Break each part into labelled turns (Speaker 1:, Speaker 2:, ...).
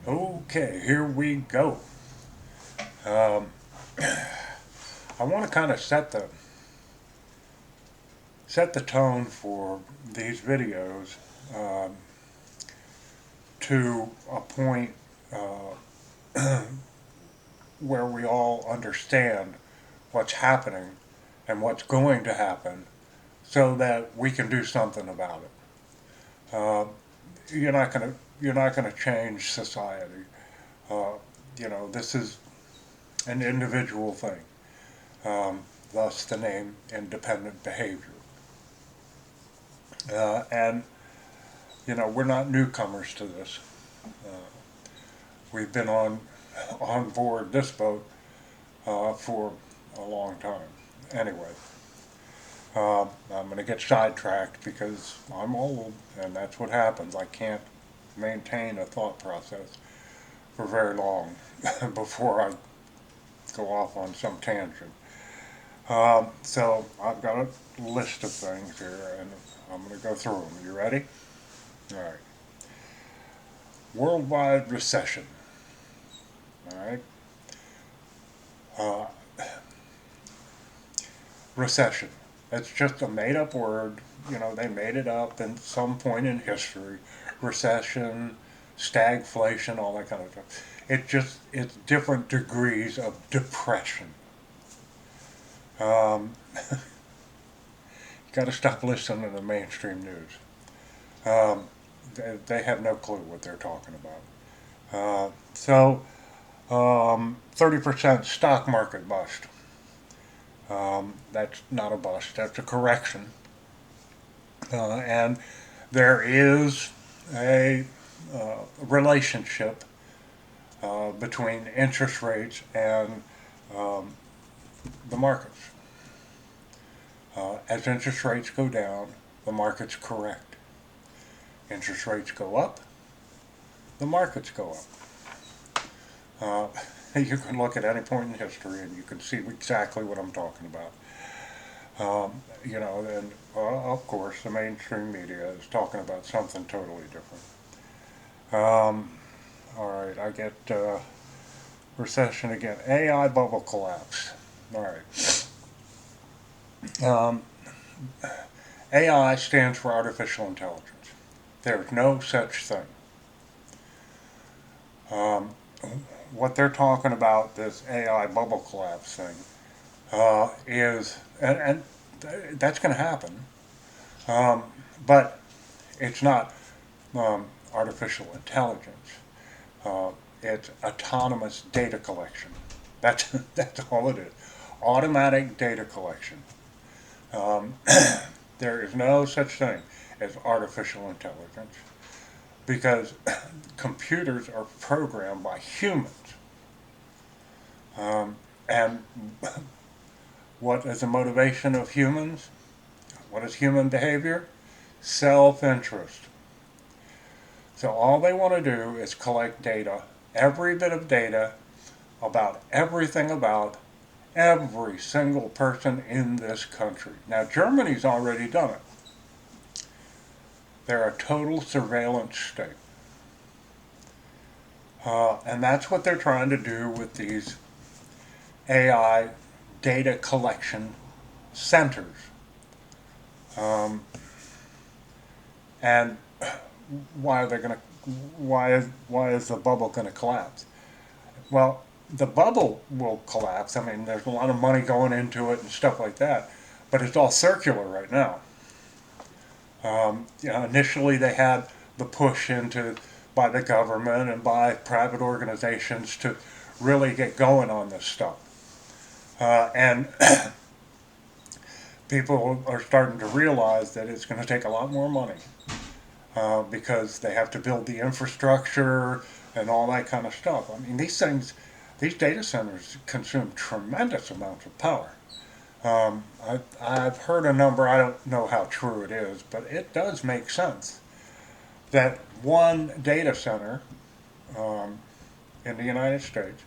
Speaker 1: Okay, here we go. Um, I want to kind of set the tone for these videos um, to a point where we all understand what's happening and what's going to happen, so that we can do something about it. You're not gonna change society. Uh, this is an individual thing. Um, Thus the name independent behavior. And we're not newcomers to this. Uh, we've been on board this boat for a long time. Anyway, I'm going to get sidetracked because I'm old, and that's what happens. I can't maintain a thought process for very long before I go off on some tangent. So I've got a list of things here, and I'm going to go through them. You ready? All right. Worldwide recession. All right. Uh, Recession. It's just a made up word. They made it up in some point in history. Recession, stagflation, all that kind of stuff. It's different degrees of depression. You got to stop listening to the mainstream news. Um, they have no clue what they're talking about. 30% stock market bust. That's not a bust, that's a correction. And there is a relationship between interest rates and um, the markets. As interest rates go down, the markets correct. Interest rates go up, the markets go up. You can look at any point in history and you can see exactly what I'm talking about. And of course, the mainstream media is talking about something totally different. All right, I get recession again. AI bubble collapse. All right. Um, AI stands for artificial intelligence. There's no such thing. Um, what they're talking about, this AI bubble collapse thing, and that's going to happen, um, but it's not artificial intelligence. Uh, it's autonomous data collection. That's that's all it is. Automatic data collection. Um, there is no such thing as artificial intelligence because computers are programmed by humans. And what is the motivation of humans? What is human behavior? Self-interest. So all they want to do is collect data, every bit of data about everything about every single person in this country. Now, Germany's already done it. They're a total surveillance state. And that's what they're trying to do with these AI data collection centers. Um, and why are they going to? Why is the bubble going to collapse? Well, the bubble will collapse. I mean, there's a lot of money going into it and stuff like that, but it's all circular right now. Initially they had the push into by the government and by private organizations to really get going on this stuff, and people are starting to realize that it's going to take a lot more money because they have to build the infrastructure and all that kind of stuff. I mean, these data centers consume tremendous amounts of power. I've heard a number, I don't know how true it is, but it does make sense that one data center um, in the United States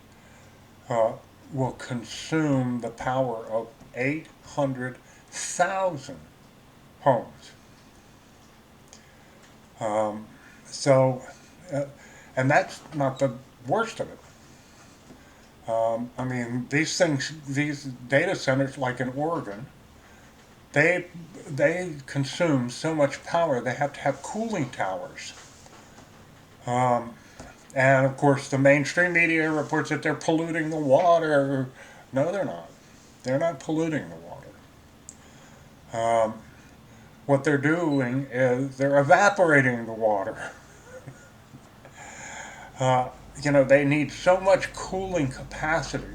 Speaker 1: uh, will consume the power of 800,000 homes. Um, so, uh, And that's not the worst of it. I mean, these things, these data centers, like in Oregon, they they consume so much power. They have to have cooling towers. Um, and of course, the mainstream media reports that they're polluting the water. No, they're not. They're not polluting the water. What they're doing is they're evaporating the water. Uh, they need so much cooling capacity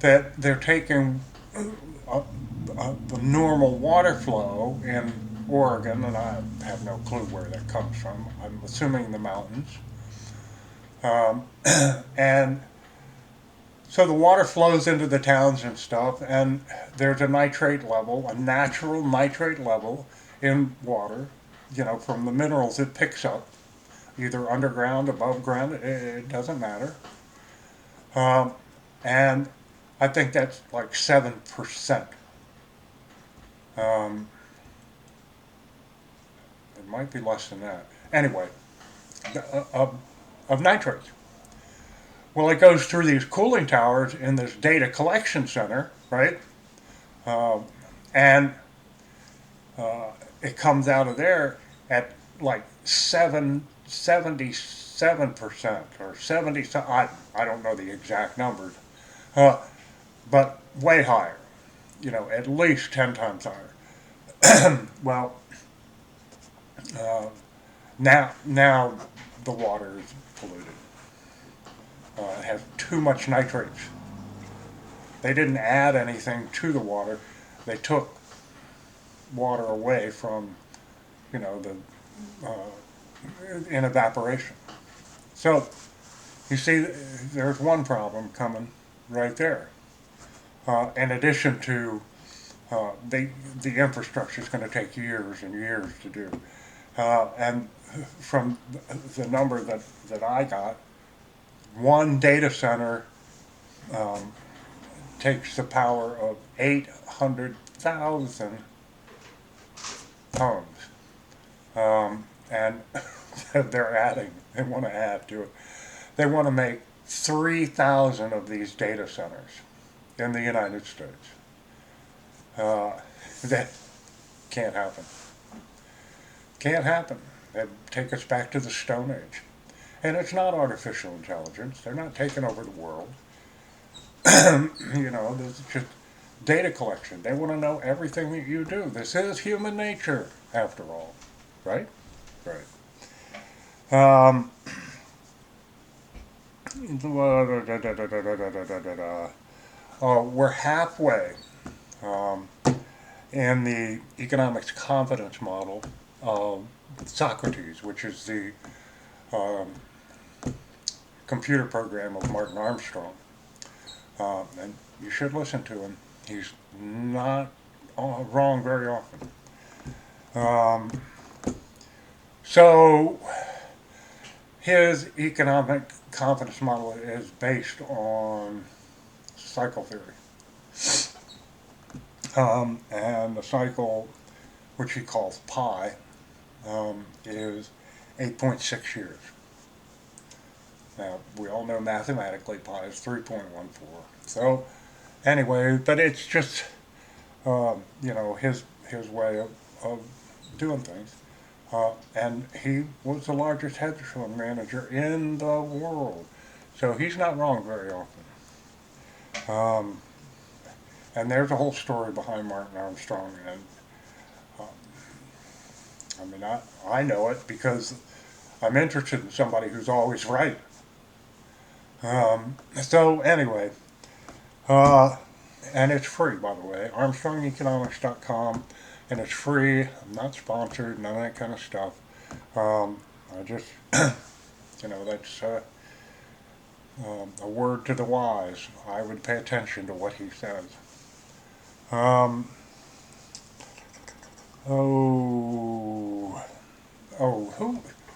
Speaker 1: that they're taking the normal water flow in Oregon, and I have no clue where that comes from. I'm assuming the mountains. Um, and so the water flows into the towns and stuff, and there's a nitrate level, a natural nitrate level in water, from the minerals it picks up, either underground, above ground, it doesn't matter. Um, and I think that's like 7%. Um, it might be less than that. Anyway, of nitrates. Well, it goes through these cooling towers in this data collection center, right? Um, and it comes out of there at like 77% or 70. I don't know the exact numbers, uh, but way higher. At least 10 times higher. Well, uh, now the water is polluted. It has too much nitrates. They didn't add anything to the water. They took water away from, the in evaporation. So you see, there's one problem coming right there. In addition to the infrastructure is going to take years and years to do. And from the number that I got, one data center um, takes the power of 800,000 homes. And they want to add to it. They want to make 3,000 of these data centers in the United States. That can't happen. Can't happen. It'd take us back to the Stone Age. And it's not artificial intelligence. They're not taking over the world. This is just data collection. They want to know everything that you do. This is human nature, after all. Right? Right. Um, we're halfway in the economics confidence model of Socrates, which is the um, computer program of Martin Armstrong. And you should listen to him. He's not wrong very often. Um, so his economic confidence model is based on cycle theory. And the cycle, which he calls pi, is 8.6 years. Now, we all know mathematically pi is 3.14. So, anyway, but it's just, his way of doing things. And he was the largest hedge fund manager in the world. So he's not wrong very often. And there's a whole story behind Martin Armstrong. And I know it because I'm interested in somebody who's always right. So anyway, and it's free, by the way, ArmstrongEconomics.com, and it's free. I'm not sponsored, none of that kind of stuff. I just, that's a word to the wise. I would pay attention to what he says. Um, oh,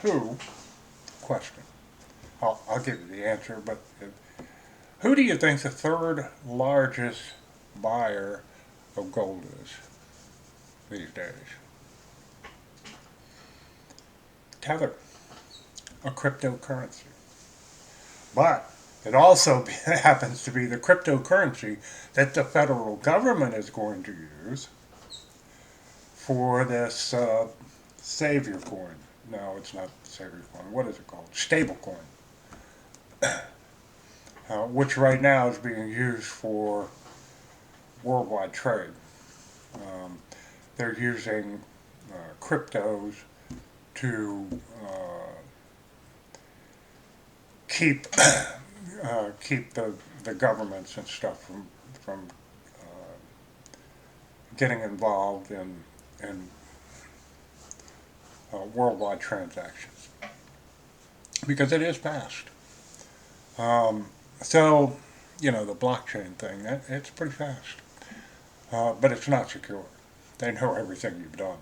Speaker 1: who? Question. I'll give you the answer, but who do you think the third largest buyer of gold is these days? Tether. a cryptocurrency. But it also happens to be the cryptocurrency that the federal government is going to use for this savior coin. No, it's not savior coin. What is it called? Stable coin. Which right now is being used for worldwide trade. Um, they're using cryptos to keep keep the governments and stuff from getting involved in worldwide transactions because it is fast. Um, so the blockchain thing it's pretty fast, but it's not secure. They know everything you've done.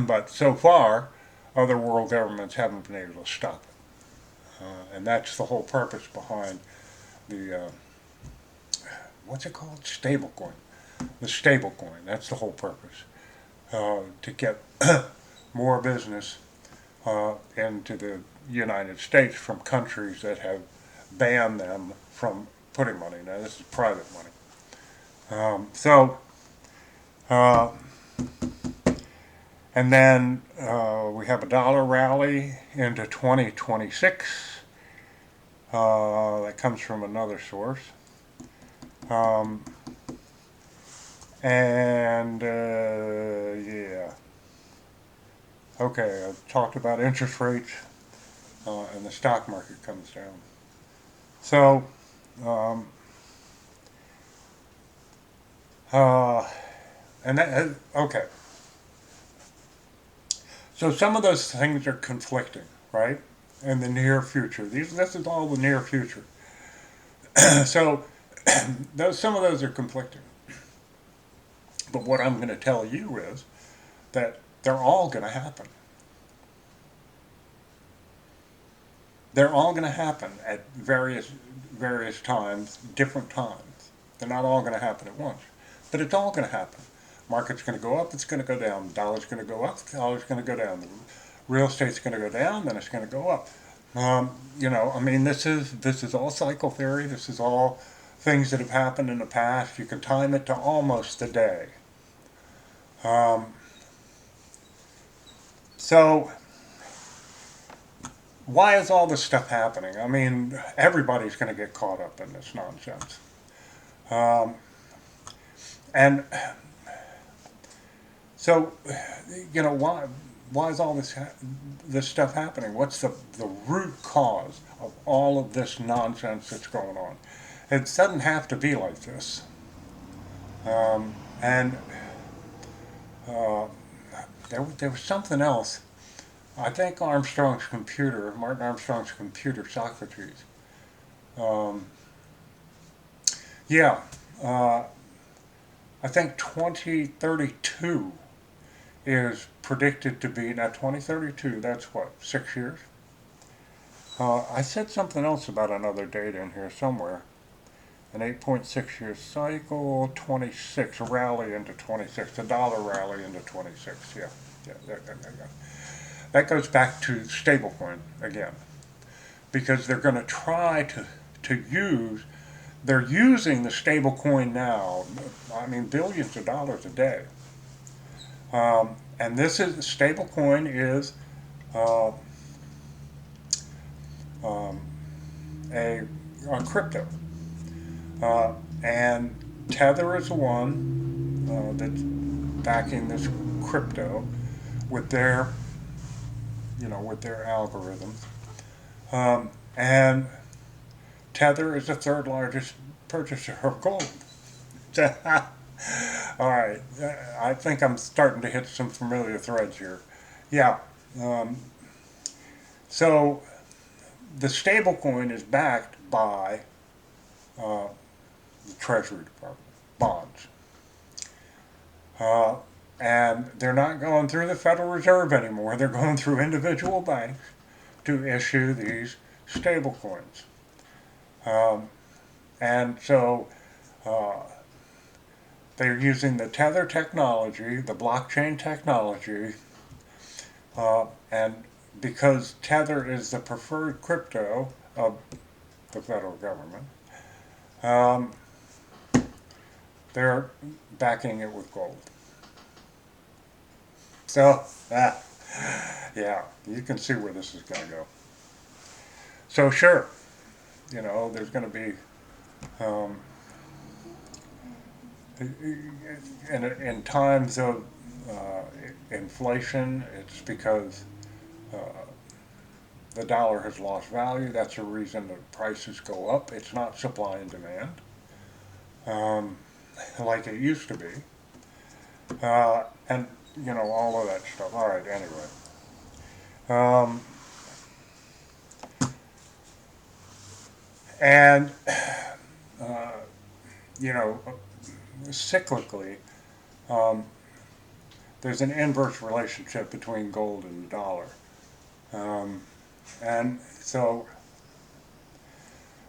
Speaker 1: But so far, other world governments haven't been able to stop it. And that's the whole purpose behind the, what's it called? Stablecoin. The stablecoin. That's the whole purpose. To get more business into the United States from countries that have banned them from putting money. Now, this is private money. Uh, and then we have a dollar rally into 2026. That comes from another source. Um, and yeah. Okay, I've talked about interest rates, and the stock market comes down. So, um, and that, okay. So some of those things are conflicting, right? In the near future. This is all the near future. So, some of those are conflicting. But what I'm going to tell you is that they're all going to happen. They're all going to happen at various times, different times. They're not all going to happen at once, but it's all going to happen. Market's going to go up, it's going to go down. The dollar's going to go up, the dollar's going to go down. The real estate's going to go down, then it's going to go up. I mean, this is all cycle theory. This is all things that have happened in the past. You can time it to almost the day. Um, so why is all this stuff happening? I mean, everybody's going to get caught up in this nonsense. Um, and so, why is all this stuff happening? What's the root cause of all of this nonsense that's going on? It doesn't have to be like this. And uh, there was something else. I think Martin Armstrong's computer, Socrates. Um, yeah, I think 2032 is predicted to be, now 2032, that's what, 6 years? I said something else about another date in here somewhere. An 8.6 year cycle, 26, rally into 26, a dollar rally into 26, yeah. That goes back to stablecoin again, because they're going to try to use, they're using the stablecoin now, I mean, billions of dollars a day. And this is, stablecoin is uh, um, a crypto. And Tether is the one that's backing this crypto with their, with their algorithms. And Tether is the third largest purchaser of gold. All right, I think I'm starting to hit some familiar threads here. Yeah. So the stablecoin is backed by the Treasury Department, bonds. And they're not going through the Federal Reserve anymore. They're going through individual banks to issue these stablecoins. And so they're using the Tether technology, the blockchain technology, and because Tether is the preferred crypto of the federal government, um, they're backing it with gold. So, yeah, you can see where this is going to go. So, sure, there's going to be, um, in times of inflation, it's because uh, the dollar has lost value. That's a reason that prices go up. It's not supply and demand um, like it used to be. And, all of that stuff. All right, anyway. Um, and, uh, you know, cyclically, um, there's an inverse relationship between gold and the dollar. Um, and so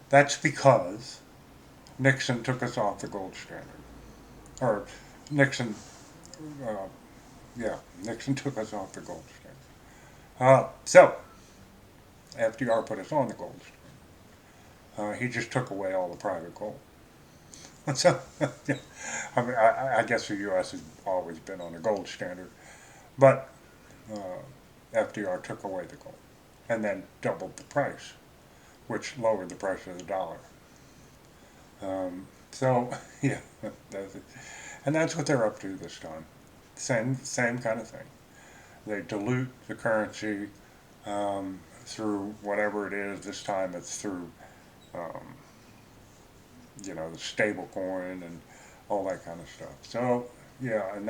Speaker 1: that's because Nixon took us off the gold standard. Or Nixon, uh, yeah, Nixon took us off the gold standard. So FDR put us on the gold standard. He just took away all the private gold. So, yeah, I mean, I guess the U.S. has always been on a gold standard, but uh, FDR took away the gold and then doubled the price, which lowered the price of the dollar. So, yeah, that's it. And that's what they're up to this time. Same kind of thing. They dilute the currency through whatever it is. This time it's through, um, the stable coin and all that kind of stuff. So, yeah, and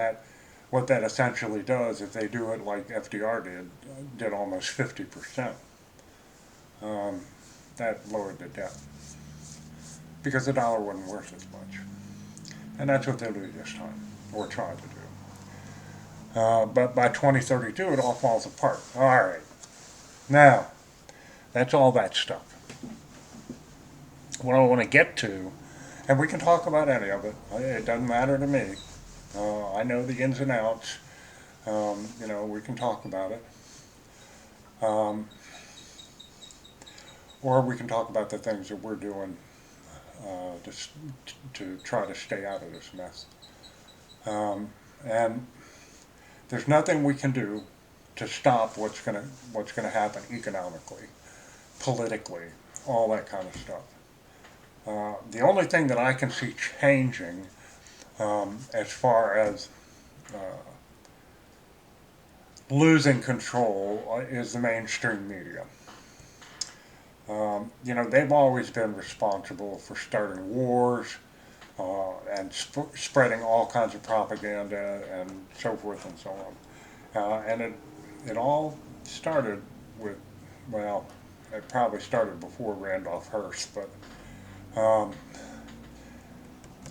Speaker 1: what that essentially does, if they do it like FDR did almost 50%, um, that lowered the debt because the dollar wasn't worth as much. And that's what they'll do this time, or try to do. But by 2032, it all falls apart. All right. Now, that's all that stuff. What I want to get to, and we can talk about any of it, it doesn't matter to me. I know the ins and outs. We can talk about it. Um, or we can talk about the things that we're doing to try to stay out of this mess. And there's nothing we can do to stop what's gonna happen economically, politically, all that kind of stuff. The only thing that I can see changing as far as uh, losing control is the mainstream media. They've always been responsible for starting wars and spreading all kinds of propaganda and so forth and so on. And it all started with, well, it probably started before Randolph Hearst, but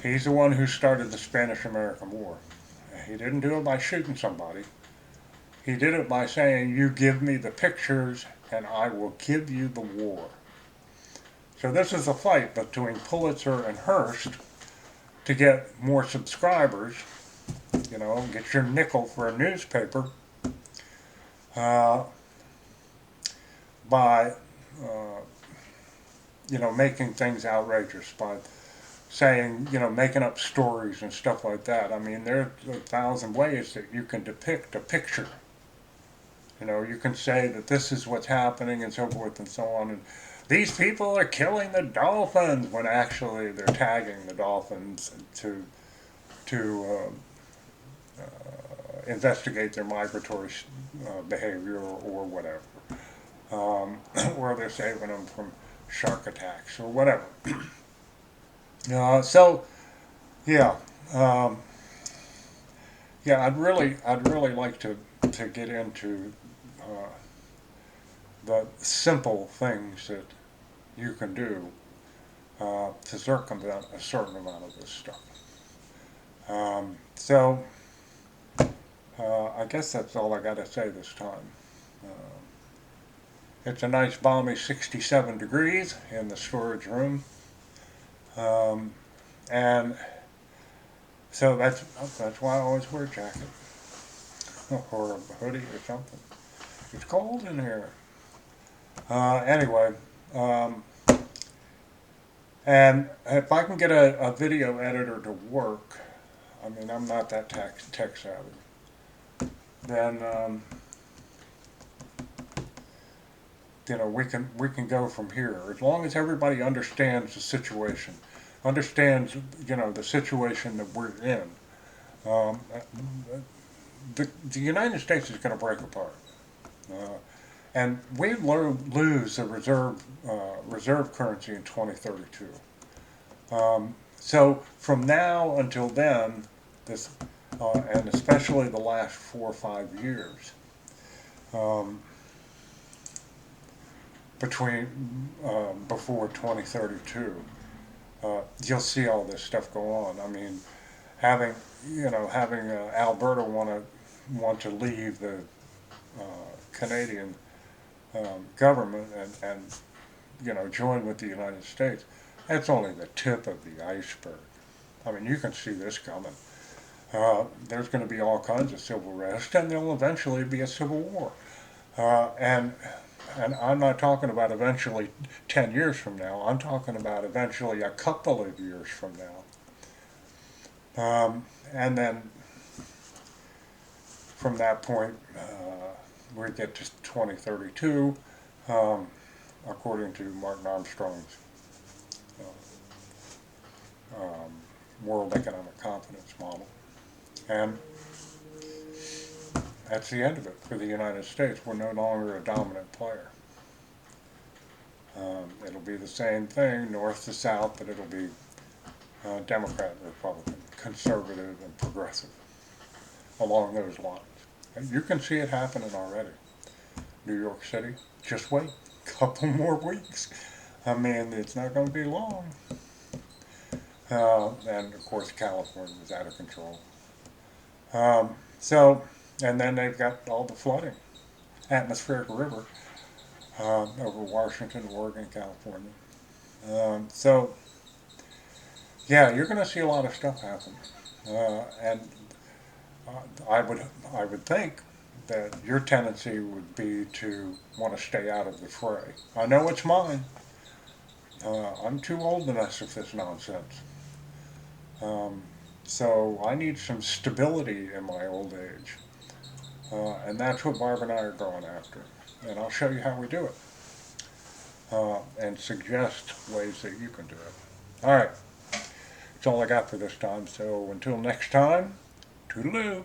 Speaker 1: he's the one who started the Spanish-American War. He didn't do it by shooting somebody. He did it by saying, you give me the pictures and I will give you the war. So this is a fight between Pulitzer and Hearst to get more subscribers, get your nickel for a newspaper uh, by, making things outrageous, by saying, making up stories and stuff like that. I mean, there's 1,000 ways that you can depict a picture. You can say that this is what's happening and so forth and so on. And these people are killing the dolphins when actually they're tagging the dolphins to investigate their migratory behavior or whatever, or they're saving them from shark attacks or whatever. So yeah, um, yeah, I'd really like to get into the simple things that you can do to circumvent a certain amount of this stuff. So I guess that's all I got to say this time. Uh, it's a nice balmy 67 degrees in the storage room. Um, and so that's why I always wear a jacket or a hoodie or something. It's cold in here. Anyway, um, and if I can get a video editor to work, I mean, I'm not that tech savvy, then we can go from here as long as everybody understands the situation, understands the situation that we're in. Um, the United States is going to break apart, and we lose the reserve currency in 2032. So from now until then, this and especially the last 4 or 5 years, um, between before 2032, you'll see all this stuff go on. I mean, having having Alberta want to leave the uh, Canadian government and join with the United States. That's only the tip of the iceberg. I mean, you can see this coming. There's going to be all kinds of civil unrest, and there'll eventually be a civil war. And I'm not talking about eventually 10 years from now. I'm talking about eventually a couple of years from now. And then from that point, we get to 2032, um, according to Martin Armstrong's World Economic Confidence model. And that's the end of it for the United States. We're no longer a dominant player. It'll be the same thing, north to south, but it'll be Democrat and Republican, conservative and progressive, along those lines. And you can see it happening already. New York City, just wait a couple more weeks. I mean, it's not going to be long. And of course, California is out of control. So, and then they've got all the flooding, atmospheric river over Washington, Oregon, California. So, yeah, you're going to see a lot of stuff happen, and I would think that your tendency would be to want to stay out of the fray. I know it's mine. I'm too old to mess with this nonsense. Um, so I need some stability in my old age, and that's what Barb and I are going after. And I'll show you how we do it, and suggest ways that you can do it. All right, that's all I got for this time. So until next time, toodaloo.